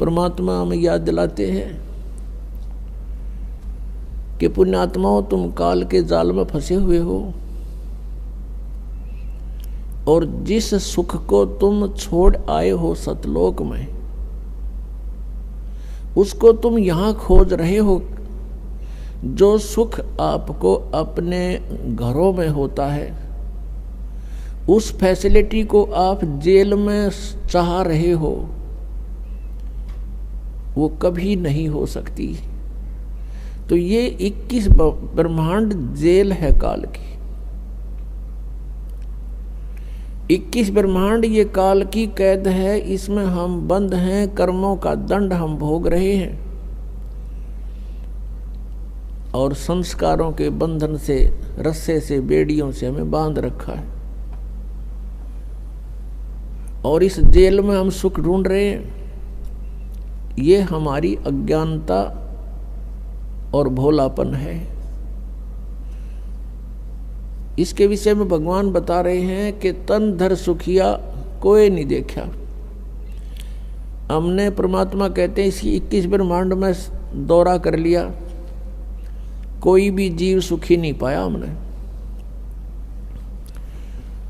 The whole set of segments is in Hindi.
परमात्मा हमें याद दिलाते हैं कि पुण्यात्माओं, तुम काल के जाल में फंसे हुए हो और जिस सुख को तुम छोड़ आए हो सतलोक में, उसको तुम यहां खोज रहे हो। जो सुख आपको अपने घरों में होता है, उस फैसिलिटी को आप जेल में चाह रहे हो, वो कभी नहीं हो सकती। तो ये 21 ब्रह्मांड जेल है काल की। 21 ब्रह्मांड ये काल की कैद है, इसमें हम बंद हैं, कर्मों का दंड हम भोग रहे हैं और संस्कारों के बंधन से, रस्से से, बेड़ियों से हमें बांध रखा है और इस जेल में हम सुख ढूंढ रहे हैं। ये हमारी अज्ञानता और भोलापन है। इसके विषय में भगवान बता रहे हैं कि तन धर सुखिया कोई नहीं देखा। हमने, परमात्मा कहते हैं, इसी 21 ब्रह्मांड में दौरा कर लिया, कोई भी जीव सुखी नहीं पाया हमने।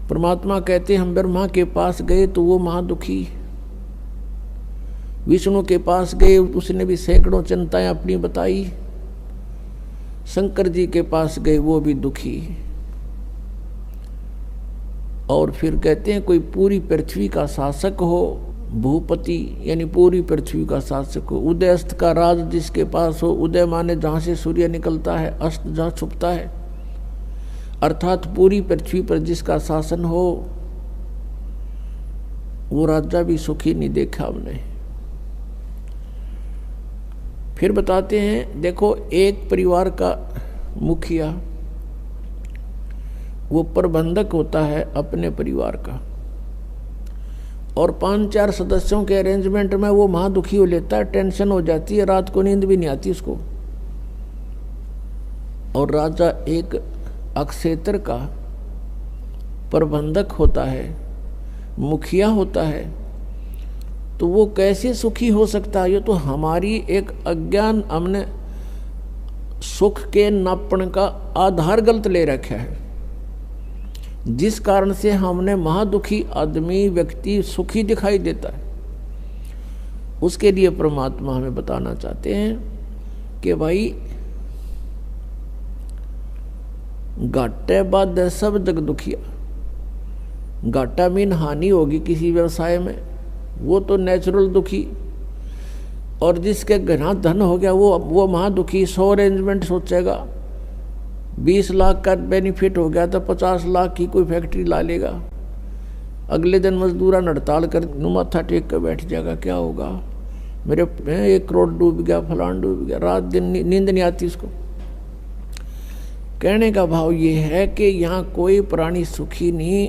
परमात्मा कहते हैं हम ब्रह्मा के पास गए तो वो महादुखी, विष्णु के पास गए उसने भी सैकड़ों चिंताएं अपनी बताई, शंकर जी के पास गए वो भी दुखी। और फिर कहते हैं कोई पूरी पृथ्वी का शासक हो, भूपति यानी पूरी पृथ्वी का शासक हो, उदय अस्त का राज जिसके पास हो, उदय माने जहाँ से सूर्य निकलता है, अस्त जहाँ छुपता है, अर्थात पूरी पृथ्वी पर जिसका शासन हो, वो राजा भी सुखी नहीं देखा हमने। फिर बताते हैं, देखो एक परिवार का मुखिया वो प्रबंधक होता है अपने परिवार का, और 5-4 सदस्यों के अरेंजमेंट में वो महादुखी हो लेता है, टेंशन हो जाती है, रात को नींद भी नहीं आती उसको। और राजा एक अक्षेत्र का प्रबंधक होता है, मुखिया होता है, तो वो कैसे सुखी हो सकता है? ये तो हमारी एक अज्ञान, हमने सुख के नापण का आधार गलत ले रखा है, जिस कारण से हमने महादुखी आदमी, व्यक्ति सुखी दिखाई देता है। उसके लिए परमात्मा हमें बताना चाहते हैं कि भाई घाटे बाद सब जग दुखिया। घाटा मीन हानि होगी किसी व्यवसाय में, वो तो नेचुरल दुखी, और जिसके घना धन हो गया वो महादुखी। 100 अरेंजमेंट सोचेगा, 20 लाख का बेनिफिट हो गया तो 50 लाख की कोई फैक्ट्री ला लेगा, अगले दिन मजदूरा हड़ताल कर माथा टेक कर बैठ जाएगा, क्या होगा, मेरे 1 करोड़ डूब गया, फलान डूब गया, रात दिन नींद नहीं आती उसको। कहने का भाव ये है कि यहाँ कोई प्राणी सुखी नहीं,